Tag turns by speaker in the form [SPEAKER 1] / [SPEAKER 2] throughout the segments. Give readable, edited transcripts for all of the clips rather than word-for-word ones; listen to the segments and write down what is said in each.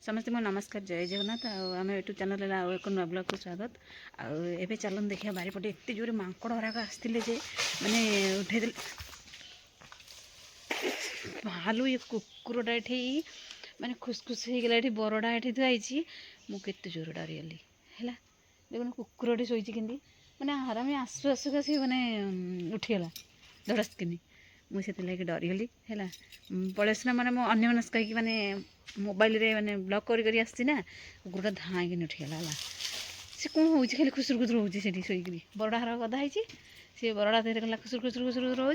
[SPEAKER 1] समस्त मो नमस्कार जय जगन्नाथ आम यूट्यूब चैनल आउ एक नुआ ब्लॉग को स्वागत आए चलन देखिए बारीपटे एत जोर मांकड़ हराक आसते माने उठे भालू ये कुकुरटा ये माने खुसखुस हो गला ये बरडा ये थी मुझे जोर डरीगली है देखो कुकुरटे शोची कि मैंने आराम आसु आसुक मैंने उठीगला धड़ास्किनी मुझे डरीगली है पलैसना मैंने मो अन्य मनस्क मैंने मोबाइल रे मैंने ब्लॉक करी आसी ना कुकुरटा धाई कि उठीगला है सी कौन हो खाली खुसुर खुसुर होती शोक बरडा हार गदा है सी बरडा देहरे गला खुसुर खुसुर खुसुर हो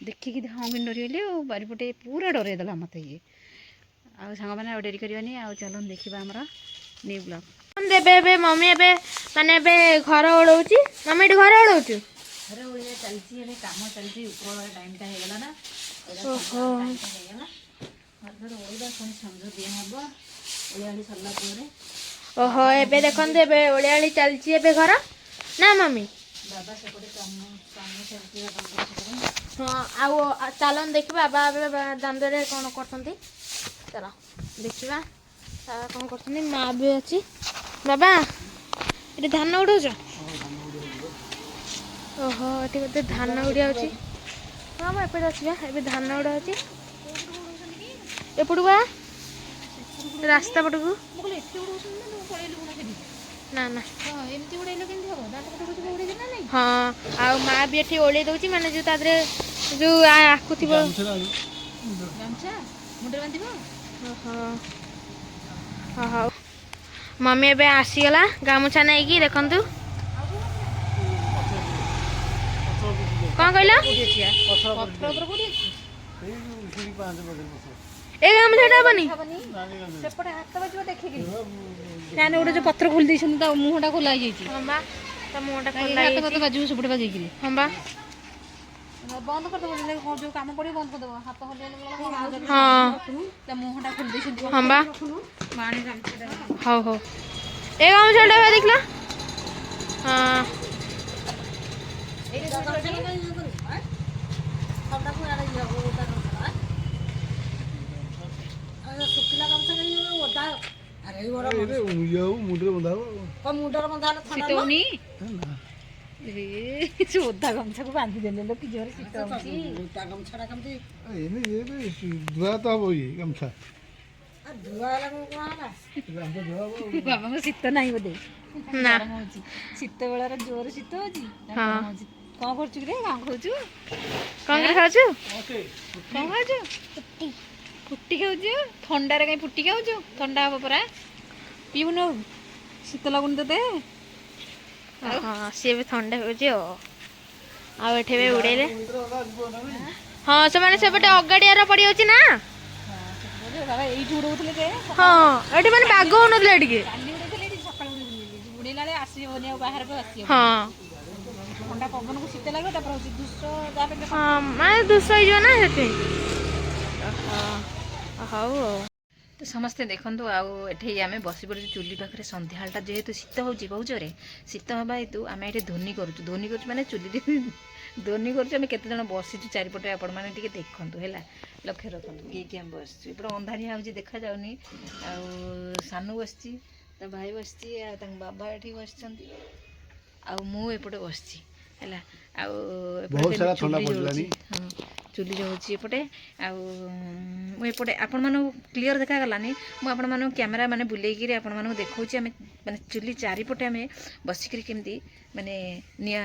[SPEAKER 1] देखिकी हाँ कि डरीगली बारीपटे पूरा डरईदेला मत ये आउ सांग मैंने डेरी करवानी आउ चलन देखा आमर न्यू ब्लॉग
[SPEAKER 2] देबे मम्मी एबे माने एबे घर ओळौची मम्मी घर ओळौची
[SPEAKER 1] अरे ओळिया चलची एबे काम चलची ऊपर टाइम टा हेगला ना
[SPEAKER 2] ओहो
[SPEAKER 1] हेगला घर ओळिदा कोन समझ दिया हबो ओळियाली सरला परे
[SPEAKER 2] ओहो एबे देखन देबे ओळियाली चलची एबे घर ना मम्मी
[SPEAKER 1] बाबा सेपटे काम चलची काम
[SPEAKER 2] हां आउ चलन देखिबा बाबा एबे दांदरे कोन करथंती चलो देखिबा कौन कर माँ भी अच्छी बाबा ये धान उड़ाऊच ओहो ये बोलते धान उड़िया हाँ मैं एपटे अच्छी बा धान उड़ा एपटू बा रास्ता पटू ना ना हाँ आ माँ भी ये ओल्ले दौर माने जो तादरे जो आकु थी हाँ मम्मी एबे आसीगला गामुछा नहीं कि देखंतु कौन कहला ए गामुछाटा बनी
[SPEAKER 1] सेपटे हाथ बजवा देखिकी काने ओडे जो पत्र खोल दैछन त मुहटा खोला जाईची
[SPEAKER 2] हां बा त मुहटा खोला
[SPEAKER 1] हाथ मत बाजू सेपटे बाजीकी
[SPEAKER 2] हां बा
[SPEAKER 1] बंद कर दो जो काम पड़ी बंद कर दो हाथ खोल
[SPEAKER 2] हां
[SPEAKER 1] त मुहटा खोल दैछन
[SPEAKER 2] हां बा
[SPEAKER 1] माने गामछा
[SPEAKER 2] हो हो ए गामुछाटा बा देखला हां
[SPEAKER 1] ओदा गमछा को बांधी देले लोग कि जोर शीत होची ओदा गमछाटा कमती
[SPEAKER 3] एने ये धुआ तो अब ये गमछा
[SPEAKER 1] धुआ वाला को आला बाबा को शीत नहीं बोदे
[SPEAKER 2] ना
[SPEAKER 1] शीत बेलार जोर शीत होची
[SPEAKER 2] हां
[SPEAKER 1] कौन करछु रे काम खाउछु
[SPEAKER 2] कौन के खाछु
[SPEAKER 1] कौन खाउछु फुट्टी खाउछु ठंडा रे कहीं फुट्टी खाउछु ठंडा हो परा पीउ न शीत लागुन तते
[SPEAKER 2] हाँ सी भी ठंडा हो आठे भी उड़ेले हाँ से मैंने सेपटे अगाड़ियार पड़ी अच्छी ना
[SPEAKER 1] बाबा एइठी उड़ौथले के
[SPEAKER 2] हाँ एठी माने बाग हो नथले एठी
[SPEAKER 1] काली उड़ैथले एठी सकाळ उड़ैला रे आसीबोनी आ बाहर को आसीबो
[SPEAKER 2] हाँ
[SPEAKER 1] ठंडा पवन को शीत लागो तापर होची दुसो जाबे
[SPEAKER 2] हाँ माने दुसो हो ना हेते हाउ
[SPEAKER 1] तो समस्ते देखु आठे आम बस पड़े चुली पाखे सन्ध्याटा जेहेतु शीत हो बहुत जोरे शीत हवा हेतु आम ये ध्वनि करूँ माने चुली ध्वनि करें केते जन बसीचु चारिपटे आपण मैंने देखूँ है लक्ष्य रखु किए आम बस अंधारिया हो देखा जाऊनी सानू बस भाई बस बाबा ये बस मुझे बस है चुली जो होपटे आउपटे आपण मन क्लीयर देखागलानी मुझे कैमेरा माने बुलेकी आपण मानक देखा माने चुली चारिपटे आम बसिक केमती माने निया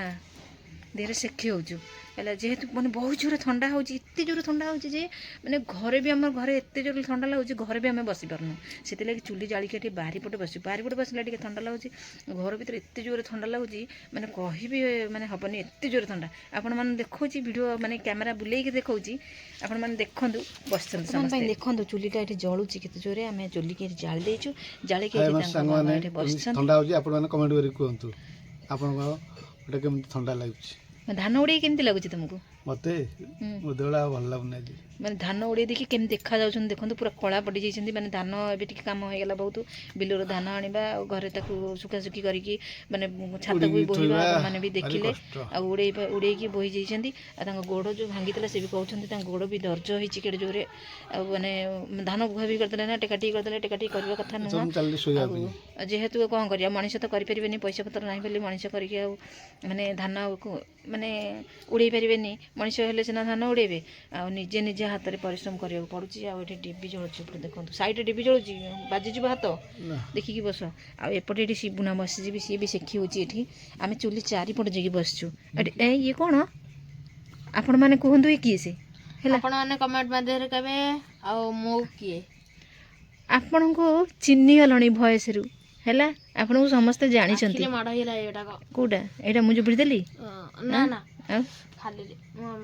[SPEAKER 1] देहरे सेखी होचु है जेहेतु मैंने बहुत जोर ठंडा हो जोर ठंडा हो मैंने घरे भी आम घरे एत जोर ठंडा लगुच घरे भी आम बस पार्नु से चुली जालिक बारीपटे बसला टे ठंडा लगुच घर भर एत जोर ठंडा लगुच मैंने कह माने हेनी एत जोर ठंडा आपण मैंने देखा वीडियो माने कैमेरा बुलेकी देखा आपण मैंने देखु बस देखु चुलीटा ये जलुची के जोरे आम चुली के जाली देचु जाली
[SPEAKER 3] ठंडा लगुच
[SPEAKER 1] धान उड़े केमती लगुच तुमको
[SPEAKER 3] मते देला भल लगुना
[SPEAKER 1] ମାନେ ଧାନ ଉଡ଼େଇ ଦେଇକି କେମିତି ଦେଖାଯାଉଛନ୍ତି ଦେଖନ୍ତୁ, ପୁରା କଳା ପଡ଼ିଯାଇଛନ୍ତି। ମାନେ ଧାନ ଏବେ ଟିକେ କାମ ହେଇଗଲା ବହୁତ, ବିଲରୁ ଧାନ ଆଣିବା ଆଉ ଘରେ ତାକୁ ଶୁଖାଶୁଖି କରିକି ମାନେ ଛାତକୁ ବି ବୋହିବା, ଆପଣମାନେ ବି ଦେଖିଲେ। ଆଉ ଉଡ଼େଇକି ବୋହି ଯାଇଛନ୍ତି। ଆଉ ତାଙ୍କ ଗୋଡ଼ ଯେଉଁ ଭାଙ୍ଗିଥିଲା ସେ ବି କହୁଛନ୍ତି ତାଙ୍କ ଗୋଡ଼ ବି ଦର୍ଜ ହେଇଛି କେଡ଼େ ଜୋରେ। ଆଉ ମାନେ ଧାନ ବୁହା ବି କରିଦେଲେ ନା, ଟେକାଟିକି କରିଦେଲେ, ଟେକାଟିକି କରିବା କଥା ନୁହଁ। ଆଉ ଯେହେତୁ କ'ଣ କରିବା, ମଣିଷ ତ କରିପାରିବେନି, ପଇସା ପତ୍ର ନାହିଁ ବୋଲି ମଣିଷ କରିକି ଆଉ ମାନେ ଧାନ ମାନେ ଉଡ଼େଇ ପାରିବେନି। ମଣିଷ ହେଲେ ସିନା ଧାନ ଉଡ଼େଇବେ। ଆଉ ନିଜେ ନିଜେ ହାତରେ ପରିଶ୍ରମ କରିବାକୁ ପଡ଼ୁଛି। ଆଉ ଏଠି ଡିବି ଜଳୁଛି, ଏପଟେ ଦେଖନ୍ତୁ ସାଇଡ଼ରେ ଡିବି ଜଳୁଛି, ବାଜିଯିବ ହାତ, ଦେଖିକି ବସ। ଆଉ ଏପଟେ ଏଠି ଶିବୁନା ବସିଯିବି, ସିଏ ବି ସେକି ହେଉଛି ଏଠି। ଆମେ ଚୁଲି ଚାରିପଟେ ଯାଇକି ବସିଛୁ। ଏଠି ଇଏ କ'ଣ ଆପଣମାନେ କୁହନ୍ତୁ, ଏ କିଏ ସେ ହେଲା?
[SPEAKER 2] ଆପଣମାନେ କମେଣ୍ଟ ମାଧ୍ୟମରେ କହିବେ ଆଉ ମୁଁ କିଏ।
[SPEAKER 1] ଆପଣଙ୍କୁ ଚିହ୍ନିଗଲଣି ଭଏସରୁ ହେଲା, ଆପଣଙ୍କୁ ସମସ୍ତେ ଜାଣିଛନ୍ତି।
[SPEAKER 2] ମାଡ଼ ହେଇଗଲା ଏଇଟାକ।
[SPEAKER 1] କେଉଁଟା ଏଇଟା ମୁଁ ଯେଉଁ ଭିଡ଼ିଦେଲି?
[SPEAKER 2] ନା ନା,
[SPEAKER 1] ଆଉ
[SPEAKER 2] ଖାଲିରେ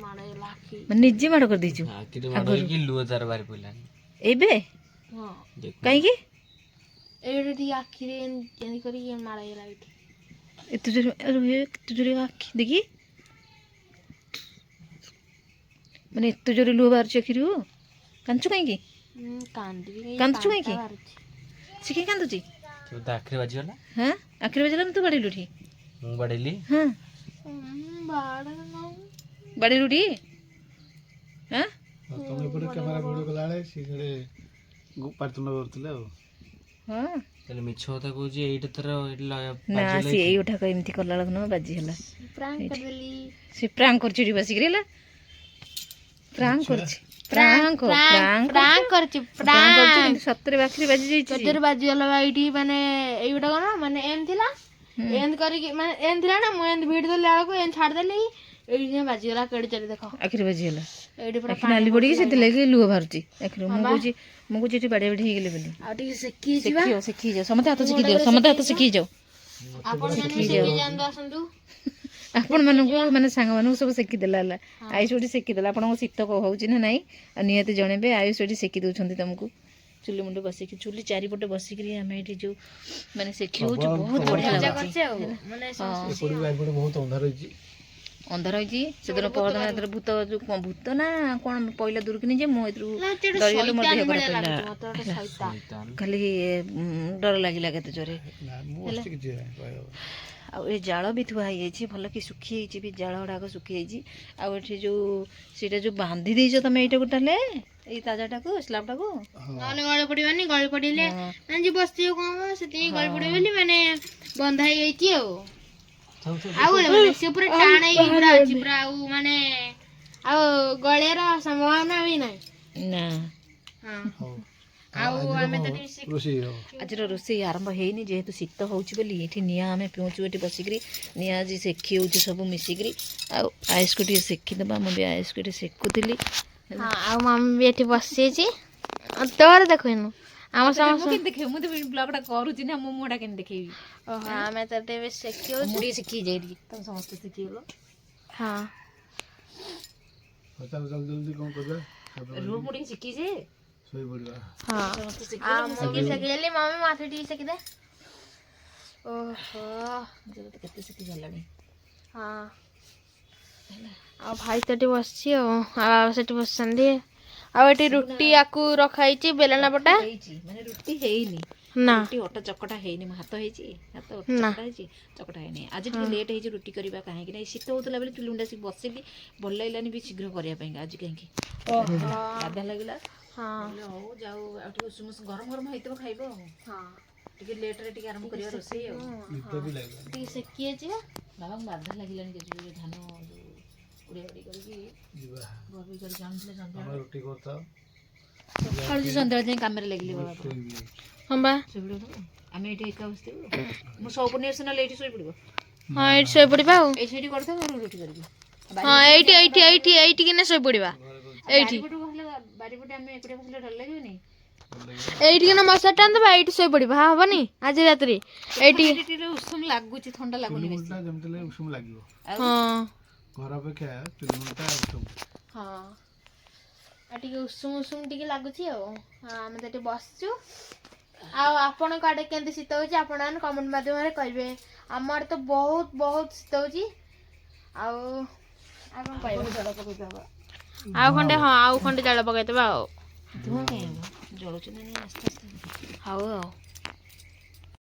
[SPEAKER 2] ମାଡ଼ ହେଇଗଲା ଆଖି।
[SPEAKER 1] ମାନେ ନିଜେ ମାଡ଼ କରିଦେଇଛୁ ଏବେ? କାହିଁକି?
[SPEAKER 2] ଏଇଠି ଟିକେ ଆଖିରେ ଏମିତି କରିକି ମାଡ଼ ହେଇଗଲା ଏଇଠି।
[SPEAKER 1] ଏତେ ଜୋରେ ଆଖି ଦେଖି, ମାନେ ଏତେ ଜୋରେ ଲୁହ ବାହାରୁଛି ଆଖିରୁ। କାନ୍ଦୁଛୁ କାହିଁକି? କାନ୍ଦୁଛୁ କାହିଁକି? ସେ କାହିଁ କାନ୍ଦୁଛି?
[SPEAKER 4] ଆଖିରେ ବାଜିଗଲା।
[SPEAKER 1] ହଁ ଆଖିରେ ବାଜିଲା, ତୁ ବାଡ଼େଇଲୁ ଏଠି?
[SPEAKER 4] ମୁଁ ବାଡ଼େଇଲି।
[SPEAKER 1] ହଁ ବାଡ଼େଇଲୁ ଏଠି? ହଁ
[SPEAKER 3] ତମେ ଏପଟେ କ୍ୟାମେରା ଭିଡ଼ିଓ କଲାବେଳେ ସେ ସିଆଡ଼େ ପାଟିତୁଣ୍ଡ କରୁଥିଲେ ଆଉ।
[SPEAKER 1] ହଁ
[SPEAKER 4] ତାହେଲେ ମିଛ କଥା କହୁଛି, ଏଇଟା ତୋର
[SPEAKER 1] ନା, ସିଏ ଏଇ ଗୋଟାକ ଏମିତି କଲା ବେଳକୁ ନୁହଁ, ବାଜି ହେଲା।
[SPEAKER 2] ପ୍ରାଙ୍କ୍ କରିଦେଲି।
[SPEAKER 1] ସେ ପ୍ରାଙ୍କ କରୁଛି ଏଠି ବସିକିରି ହେଲା, ପ୍ରାଙ୍କ କରୁଛି, କିନ୍ତୁ ସତରେ ଆଖିରେ ବାଜି ଯାଇଛି।
[SPEAKER 2] ସତରେ ବାଜିଗଲା ବା ଏଇଠି। ମାନେ ଏଇଗୁଟା କ'ଣ ମାନେ ଏମିତି ଥିଲା, ଏମିତି କରିକି ମାନେ ଏମିତି ଥିଲା ନା, ମୁଁ ଏମିତି ଭିଡ଼ି ଦେଲା ବେଳକୁ ଏମିତି ଛାଡ଼ିଦେଲି, ଏଇଠି ବାଜିଗଲା। କେଡ଼େ ଚାଲି ଦେଖ
[SPEAKER 1] ଆଖିରେ ବାଜିଗଲା,
[SPEAKER 2] ଏଇଠି ପୁରା
[SPEAKER 1] ଆଖି ନାଲି ପଡ଼ିକି ସେଥିଲାଗି ଲୁହ ବାହାରୁଛି ଆଖିରୁ। ମୁଁ କହୁଛି ଏଠି ବାଡ଼ିଆ ବାଡ଼ି ହେଇଗଲେ ବୋଲି।
[SPEAKER 2] ଆଉ ଟିକେ ସେକି
[SPEAKER 1] ଯାଅ, ସମସ୍ତେ ହାତ ଶିଖି ଯାଅ, ସମସ୍ତେ ହାତ ଶିଖି ଯାଅ।
[SPEAKER 2] ଆସନ୍ତୁ।
[SPEAKER 1] ଆପଣମାନଙ୍କୁ ମାନେ ସାଙ୍ଗମାନଙ୍କୁ ସବୁ ସେକିଦେଲା ହେଲା। ଆୟୁଷ ଏଠି ସେକିଦେଲା। ଆପଣଙ୍କୁ ଶୀତ ହେଉଛି ନା ନାହିଁ ଆଉ ନିହାତି ଜଣେଇବେ। ଆୟୁଷ ଏଠି ସେକି ଦେଉଛନ୍ତି ତମକୁ। ଚୁଲି ମୁଣ୍ଡ ବସିକି, ଚୁଲି ଚାରିପଟେ ବସିକିରି ଆମେ ଏଠି ଯେଉଁ ମାନେ ସେକି ହେଉଛୁ, ବହୁତ ବଢ଼ିଆ ଲାଗୁଛି।
[SPEAKER 3] ବହୁତ ଅନ୍ଧାର ହେଇଛି।
[SPEAKER 1] ଅନ୍ଧାର ହେଇଛି। ସେଦିନ ପହରଦିନ ଏଥିରେ ଭୂତ ଯେଉଁ ଭୂତ ନା କ'ଣ ପଇଲା ଦୂରକିନି ଯେ ମୁଁ ଏଥିରୁ ଡରିଗଲି, ମୋର ଦେହ ଖରାପ ହେଲା। ଖାଲି ଡର ଲାଗିଲା କେତେ ଜୋରେ। ଆଉ ଏ ଜାଳ ବି ଥୁଆ ହେଇଯାଇଛି, ଭଲ କି ଶୁଖିଯାଇଛି ବି, ଜାଳ ଗୁଡ଼ାକ ଶୁଖିଯାଇଛି। ଆଉ ଏଠି ଯେଉଁ ସେଇଟା ଯେଉଁ ବାନ୍ଧି ଦେଇଛ ତମେ ଏଇଟାକୁ, ତାହେଲେ ଏଇ ତାଜାଟାକୁ, ସ୍ଲାବଟାକୁ,
[SPEAKER 2] ନହେଲେ ଗଳି ପଡ଼ିବନି। ଗଳି ପଡ଼ିଲେ ମାନେ ଯିଏ ବସିଥିବ କ'ଣ ହବ, ସେଥିପାଇଁ ଗଳି ପଡ଼ିବ ବୋଲି ମାନେ ବନ୍ଧା ହେଇଯାଇଛି ଆଉ। ଆଉ ସେ ପୁରା ଟାଣ ହେଇକି ପୁରା ଅଛି ପୁରା, ଆଉ ମାନେ ଆଉ ଗଳିବାର ସମ୍ଭାବନା ବି ନାହିଁ
[SPEAKER 1] ନା।
[SPEAKER 2] ଆଉ ଆମେ ତ
[SPEAKER 1] ଆଜିର ରୋଷେଇ ଆରମ୍ଭ ହେଇନି, ଯେହେତୁ ଶୀତ ହେଉଛି ବୋଲି ଏଠି ନିଆଁ ଆମେ ପିଉଛୁ ଏଠି ବସିକିରି। ନିଆଁ ଆଜି ସେକି ହେଉଛି ସବୁ ମିଶିକିରି। ଆଉ ଆୟୁଷକୁ ଟିକେ ସେକିଦେବା, ମୁଁ ବି ଆୟୁଷକୁ ଏଠି ସେକୁଥିଲି।
[SPEAKER 2] ଆଉ ମାମି ବି ଏଠି ବସିଯାଇଛି। ତୋର ଦେଖୁନୁ ଆମ ସମସ୍ତେ
[SPEAKER 1] ଦେଖିବି, ମୁଁ ତ ବ୍ଲଗ୍ଟା କରୁଛି ନା, ମୋ ମୁହଁଟା କେମିତି ଦେଖେଇବି?
[SPEAKER 2] ଓହୋ, ଆମେ ତ ଏବେ ସେକିଉଛୁ।
[SPEAKER 1] ମୁଁ ଟିକେ ଶିଖି ଯାଇ ଟିକେ, ତମେ ସମସ୍ତେ ଶିଖିଗଲ।
[SPEAKER 2] ହଁ
[SPEAKER 3] ଜଲ୍ଦି କ'ଣ କରିବା,
[SPEAKER 1] ରୁହ ମୁଁ ଟିକେ ଶିଖିଛି।
[SPEAKER 3] ଶୋଇପଡ଼ିବା।
[SPEAKER 2] ହଁ, ମୁଁ ବି ସେକିଦେଲି। ମମି ମାଛ ଟିକେ ସେକିଦେ। ଓହୋ,
[SPEAKER 1] କେତେ ଶିଖି ଗଲାଣି।
[SPEAKER 2] ହଁ, ଆଉ ଭାଇ ତ ଏଠି ବସିଛି ଆଉ ସେଠି ବସିଛନ୍ତି। ଆଉ ଏଠି ରୁଟି ଆକୁ ରଖା ହେଇଛି, ବେଲଣା ପଟା
[SPEAKER 1] ହେଇଛି, ମାନେ ରୁଟି ହେଇନି
[SPEAKER 2] ନା,
[SPEAKER 1] ରୁଟି ଅଟା ଚକଟା ହେଇନି। ମୋ ହାତ ହେଇଛି, ହାତ ଚକଟା ହେଇଛି, ଚକଟା ହେଇନି। ଆଜି ଟିକେ ଲେଟ୍ ହେଇଛି ରୁଟି କରିବା, କାହିଁକି ନା ଶୀତ ହେଉଥିଲା ବୋଲି ଚୁଲି ମୁଣ୍ଡା ଆସିକି ବସିଲି, ଭଲ ଲାଗିଲାନି ବି ଶୀଘ୍ର କରିବା ପାଇଁକା। ଆଜି କାହିଁକି ଗାଧା ଲାଗିଲା। ହଉ ଯାଉ, ଆଉ ଟିକେ ଉଷୁମ ଗରମ ଗରମ ହେଇଥିବ ଖାଇବ ଆଉ। ଟିକେ ଲେଟ୍ରେ ଟିକେ ଆରମ୍ଭ କରିବା ରୋଷେଇ ଆଉ।
[SPEAKER 2] ଟିକେ ସେକି ଅଛି ବା।
[SPEAKER 1] ବାବାଙ୍କୁ ବାଧା ଲାଗିଲାନି କେତେ ଧାନ ଉଡ଼ିଆ ଉଡ଼ି କରିକି ବବି କରିକି ଆଣୁଥିଲେ ସନ୍ଧ୍ୟାବେଳେ।
[SPEAKER 3] ରୁଟି କରିଥାଉ,
[SPEAKER 1] ସକାଳୁ ସନ୍ଧ୍ୟାବେଳେ ଯାଇ କାମରେ ଲାଗିଲି ବାବା।
[SPEAKER 2] ହଁ ବା,
[SPEAKER 1] ଶୋଇପଡ଼ିବ ତ, ଆମେ ଏଇଠି ଏକା ବସିଥିବୁ। ମୁଁ ସବୁ ନେଇ ନହେଲେ ଏଇଠି ଶୋଇପଡ଼ିବ।
[SPEAKER 2] ହଁ ଏଇଠି ଶୋଇପଡ଼ିବା ଆଉ।
[SPEAKER 1] ଏଇ ସେଇଠି କରିଥାଉ, ମୁଁ ରୁଟି କରିବି।
[SPEAKER 2] ହଁ ଏଇଠି କିନା ଶୋଇପଡ଼ିବା। ଏଇଠି
[SPEAKER 1] ବାରିପଟେ ଆମେ ଏକୁଟିଆ ବସିଲେ ଡର ଲାଗିବନି?
[SPEAKER 2] ଏଇଠି କିନା ମଶା ଟାଣିଦେବା, ଏଇଠି ଶୋଇପଡ଼ିବା। ହଁ, ହବନି ଆଜି ରାତିରେ? ଏଇଠି
[SPEAKER 1] ଟିକେ ଉଷୁମ ଲାଗୁଛି, ଥଣ୍ଡା ଲାଗୁନି ବେଶୀ।
[SPEAKER 3] ଯେମିତି ହେଲେ ଉଷୁମ ଲାଗିବ।
[SPEAKER 2] ହଁ,
[SPEAKER 3] ଘର ଅପେକ୍ଷା ଚୁଲି ମୁଣ୍ଡଟା ଉଷୁମ।
[SPEAKER 2] ହଁ, ଆଉ ଟିକେ ଉଷୁମ ଟିକେ ଲାଗୁଛି ଆଉ। ଆମେ ତ ଏଠି ବସିଛୁ। ଆଉ ଆପଣଙ୍କ ଆଡ଼େ କେମିତି ଶୀତ ହେଉଛି ଆପଣମାନେ କମେଣ୍ଟ ମାଧ୍ୟମରେ କହିବେ। ଆମ ଆଡ଼େ ତ ବହୁତ ଶୀତ ହେଉଛି। ଆଉ କ'ଣ କହିବା, ଆଉ ଖଣ୍ଡେ ହଁ ଆଉ ଖଣ୍ଡେ ଜାଳ ପକେଇଦେବା ଆଉ
[SPEAKER 1] ଧୂଆଁ କାହିଁ ହେବ ଜଳୁଛି ନା ନାଇଁ ଆସ୍ତେ ଆସ୍ତେ
[SPEAKER 2] ହଉ ଆଉ